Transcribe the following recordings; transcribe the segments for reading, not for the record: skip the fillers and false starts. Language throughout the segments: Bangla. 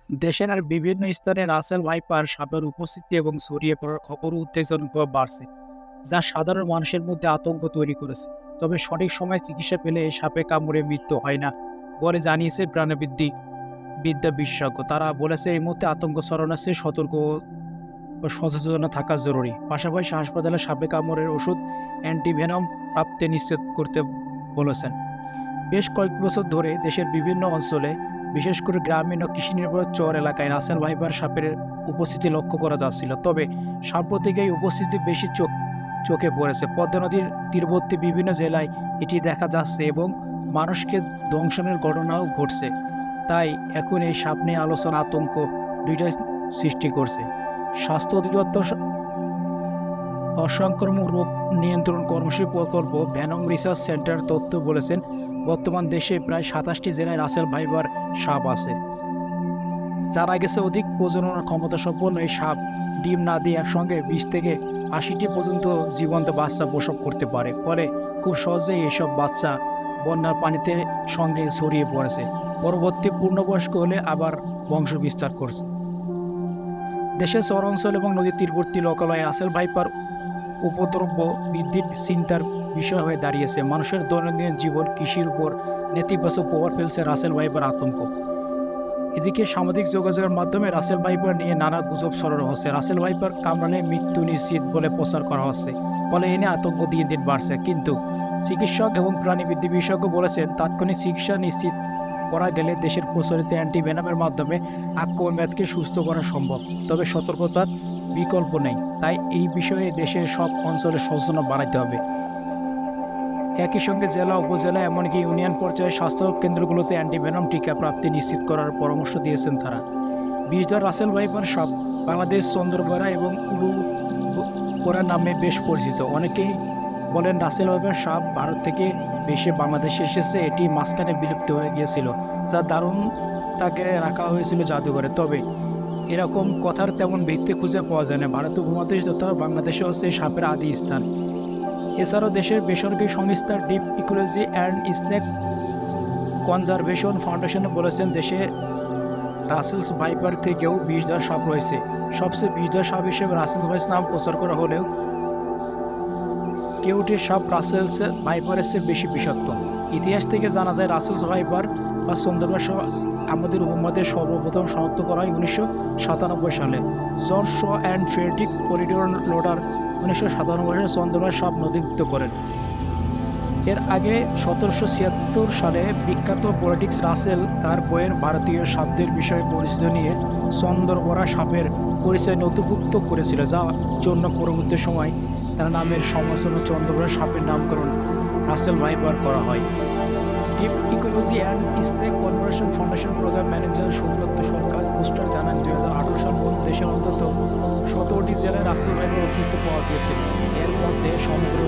দেশের আর বিভিন্ন স্থানে রাসেল ভাইপার সাপের উপস্থিতি এবং ছড়িয়ে পড়ার খবর উত্তেজনকভাবে বাড়ছে, যা সাধারণ মানুষের মধ্যে আতঙ্ক তৈরি করেছে। তবে সঠিক সময়ে চিকিৎসা পেলে এই সাপে কামড়ে মৃত্যু হয় না বলে জানিয়েছে বিদ্যা বিশেষজ্ঞ। তারা বলেছে এই মুহূর্তে আতঙ্ক ছড়ানোর চেয়ে সতর্ক ও সচেতন থাকা জরুরি। পাশাপাশি হাসপাতালে সাপে কামড়ের ওষুধ অ্যান্টিভেনম প্রাপ্তি নিশ্চিত করতে বলেছেন। বেশ কয়েক বছর ধরে দেশের বিভিন্ন অঞ্চলে, বিশেষ করে গ্রামীণ ও কৃষিনির্ভর চর এলাকায় রাসেল ভাইপার সাপের উপস্থিতি লক্ষ্য করা যাচ্ছিল। তবে সাম্প্রতিক এই উপস্থিতি বেশি চোখে পড়েছে। পদ্মা নদীর তীরবর্তী বিভিন্ন জেলায় এটি দেখা যাচ্ছে এবং মানুষকে দংশনের ঘটনাও ঘটছে। তাই এখন এই সাপ নিয়ে আলোচনা আতঙ্ক দুইটাই সৃষ্টি করছে। স্বাস্থ্য অধিদপ্তর অসংক্রামক রোগ নিয়ন্ত্রণ কর্মসূচি প্রকল্প ভ্যানম রিসার্চ সেন্টার তথ্য বলেছেন, বর্তমান দেশে প্রায় ২৭টি জেলায় রাসেল ভাইপার সাপ আছে। জানা গেছে অধিক প্রজনন ক্ষমতা সম্পন্ন এই সাপ ডিম না দিয়ে একসঙ্গে ২০ থেকে ৮০টি পর্যন্ত জীবন্ত বাচ্চা প্রসব করতে পারে। ফলে খুব সহজেই এসব বাচ্চা বন্যার পানিতে সঙ্গে ছড়িয়ে পড়েছে। পরবর্তী পূর্ণবয়স্ক হলে আবার বংশ বিস্তার করছে। দেশের চরাঞ্চল এবং নদীর তীরবর্তী লোকালয়ে রাসেল ভাইপার উপদ্রব্য বৃদ্ধির চিন্তার বিষয় হয়ে দাঁড়িয়েছে। মানুষের দৈনন্দিন জীবন, কৃষির উপর নেতিবাচক প্রভাব ফেলছে রাসেল ভাইপার আতঙ্ক। এদিকে সামাজিক যোগাযোগের মাধ্যমে রাসেল ভাইপার নিয়ে নানা গুজব ছড়ানো হচ্ছে। রাসেল ভাইপার কামড়ালে মৃত্যু নিশ্চিত বলে প্রচার করা হচ্ছে। ফলে এ নিয়ে আতঙ্ক দিন দিন বাড়ছে। কিন্তু চিকিৎসক এবং প্রাণীবিদ্যা বিশেষজ্ঞ বলেছেন, তাৎক্ষণিক চিকিৎসা নিশ্চিত করা গেলে দেশের প্রচলিত অ্যান্টিভেনামের মাধ্যমে আক্রমণকে সুস্থ করা সম্ভব। তবে সতর্কতার বিকল্প নেই। তাই এই বিষয়ে দেশের সব অঞ্চলে সচেতনতা বাড়াতে হবে। একই সঙ্গে জেলা, উপজেলা এমনকি ইউনিয়ন পর্যায়ে স্বাস্থ্য কেন্দ্রগুলোতে অ্যান্টিভেনম টিকা প্রাপ্তি নিশ্চিত করার পরামর্শ দিয়েছেন তারা। বিষধর রাসেল ভাইপার সাপ বাংলাদেশ চন্দ্রবড়া এবং উলুপোড়া নামে বেশ পরিচিত। অনেকেই বলেন রাসেল ভাইপার সাপ ভারত থেকে বেশি বাংলাদেশে এসেছে। এটি মাঝখানে বিলুপ্ত হয়ে গিয়েছিল, যা দারুণ তাকে রাখা হয়েছিল জাদুঘরে। তবে এরকম কথার তেমন ভিত্তি খুঁজে পাওয়া যায় না। ভারতীয় উপমহাদেশ তথা বাংলাদেশে হচ্ছে সাপের আদি স্থান। এছাড়াও দেশের বেসরকারি সংস্থা deep ecology and snake conservation foundation বলেছেন, দেশে রাসেলস ভাইপার থেকেও বিষধর সাপ রয়েছে। সবচেয়ে বিষধর সাপ হিসেবে রাসেলস ভাইস নাম প্রচার করা হলেও কেউটির সাপ রাসেলস ভাইপারের চেয়ে বেশি বিষাক্ত। ইতিহাস থেকে জানা যায় রাসেলস ভাইপার বা সুন্দরবন আমাদের উপমহাদেশে সর্বপ্রথম শনাক্ত করা হয় ১৯৯৭ সালে। জর্জ শ অ্যান্ড ফ্রেডরিক করিডোর লোডার ১৯৯৭ সালে চন্দ্রবন সাপ নথিভুক্ত করেন। এর আগে ১৭৭৬ সালে বিখ্যাত পলিটিক্স রাসেল তার বইয়ের ভারতীয় সাপদের বিষয়ে পরিচিত নিয়ে চন্দ্রবড়া সাপের পরিচয় নথিভুক্ত করেছিল, যার জন্য পরবর্তী সময় তার নামের সমালোচনা চন্দ্রবড়া সাপের নামকরণ রাসেল ভাইপার করা হয়। Deep ecology and snake conservation foundation program manager Subrata Sarkar পোস্টার জানান, ২০১৮ সাল পর্যন্ত দেশের অন্তত ১৭টি জেলায় রাসেল ভাইপার অস্তিত্ব পাওয়া গিয়েছিল। এর মধ্যে সমগ্র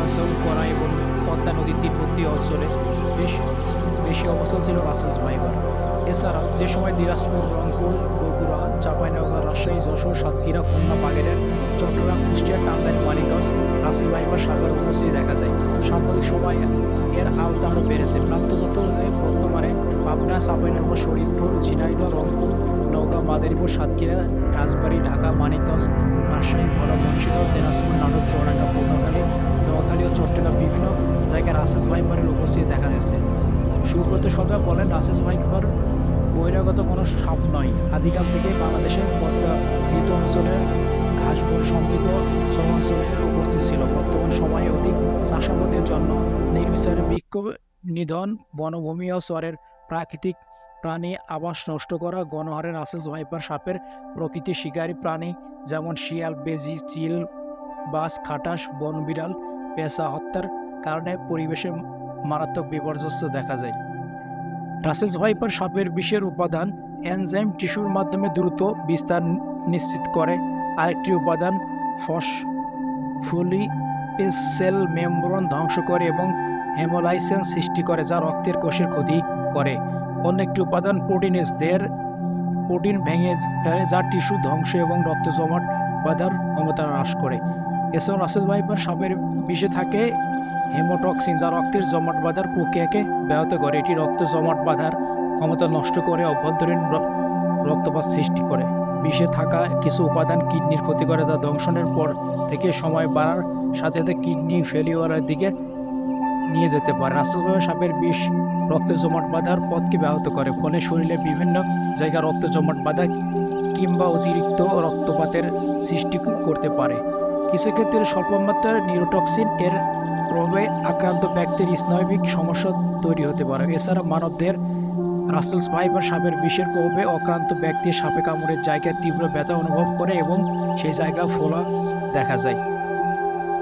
অঞ্চল, করা এবং পদ্মা নদীর তীরবর্তী অঞ্চলে বেশি অবস্থান ছিল রাসেলস ভাইপার। এছাড়াও যে সময় দিনাজপুর, রংপুর, বগুড়া, চাঁপাইনবাবগঞ্জ, রাজশাহী, যশোর, সাতক্ষীরা, খুলনা, বাগেরহাট, চট্টগ্রাম, কুষ্টিয়া, টাঙ্গাইল, মানিকগঞ্জ রাসেল ভাইপার সাগর উপস্থিতি দেখা যায়। সাম্প্রতিক সময় এর আওতা আরও বেড়েছে। প্রাপ্ত তথ্য অনুযায়ী বর্তমানে পাবনা, চাঁপাইনবাবগঞ্জ, শরীয়তপুর, ঝিনাইদহ, রংপুর, নওগাঁ, মাদারীপুর, সাতক্ষীরা, রাজবাড়ী, ঢাকা, মানিকগঞ্জ, রাজশাহী, ভোলা, মুন্সিগঞ্জ, দিনাজপুর, নাটোর, চুয়াডাঙ্গা, পটুয়াখালী, নোয়াখালী ও চট্টগ্রাম বিভিন্ন জায়গায় রাসেলস ভাইপারের উপস্থিতি দেখা যাচ্ছে। সুব্রত সরকার বলেন, রাসেলস ভাইপার বহিরাগত কোনো সাপ নয়। আদিকাল থেকে বাংলাদেশের পদ্মা নদী অঞ্চলের ঘাসবন সমৃদ্ধ চরাঞ্চলে উপস্থিত ছিল। বর্তমান সময়ে অধিক চাষাবাদের জন্য নির্বিচারে বৃক্ষ নিধন, বনভূমি ও চরের প্রাকৃতিক প্রাণী আবাস নষ্ট করা, গণহারে রাসেলস ভাইপার সাপের প্রকৃতি শিকারী প্রাণী যেমন শিয়াল, বেজি, চিল, বাজ, খাটাস, বনবিড়াল, পেঁচা হত্যার কারণে পরিবেশে মারাত্মক বিপর্যস্ত দেখা যায়। রাসেলস ভাইপার সাপের বিষের উপাদান এনজাইম টিস্যুর মাধ্যমে দ্রুত বিস্তার নিশ্চিত করে। আরেকটি উপাদান ফসফোলিপিড মেমব্রেন ধ্বংস করে এবং হেমোলাইসেন্স সৃষ্টি করে, যা রক্তের কোষের ক্ষতি করে। অন্য একটি উপাদান প্রোটিনেজ, দেহের প্রোটিন ভেঙে ফেলে, যা টিস্যু ধ্বংস এবং রক্ত জমাট বাঁধার ক্ষমতা হ্রাস করে। এছাড়াও রাসেল ভাইপার সাপের বিষে থাকে হেমোটক্সিন, যা রক্তের জমাট বাঁধার প্রক্রিয়াকে ব্যাহত করে। এটি রক্ত জমাট বাঁধার ক্ষমতা নষ্ট করে অভ্যন্তরীণ রক্তপাত সৃষ্টি করে। বিষে থাকা কিছু উপাদান কিডনির ক্ষতি করে, যা দংশনের পর থেকে সময় বাড়ার সাথে সাথে কিডনি ফেলিওরের দিকে নিয়ে যেতে পারে। রাসেলস সাপের বিষ রক্তে জমাট বাঁধার পথকে ব্যাহত করে, ফলে শরীরে বিভিন্ন জায়গায় রক্ত জমাট বাঁধা কিংবা অতিরিক্ত রক্তপাতের সৃষ্টি করতে পারে। কিছু ক্ষেত্রে স্বল্পমাত্রার নিউরোটক্সিন এর প্রভাবে আক্রান্ত ব্যক্তির স্নায়বিক সমস্যা তৈরি হতে পারে। এছাড়া মানবদের রাসেলস ভাইপার সাপের বিষের প্রভাবে আক্রান্ত ব্যক্তি সাপে কামড়ের জায়গায় তীব্র ব্যথা অনুভব করে এবং সেই জায়গা ফোলা দেখা যায়।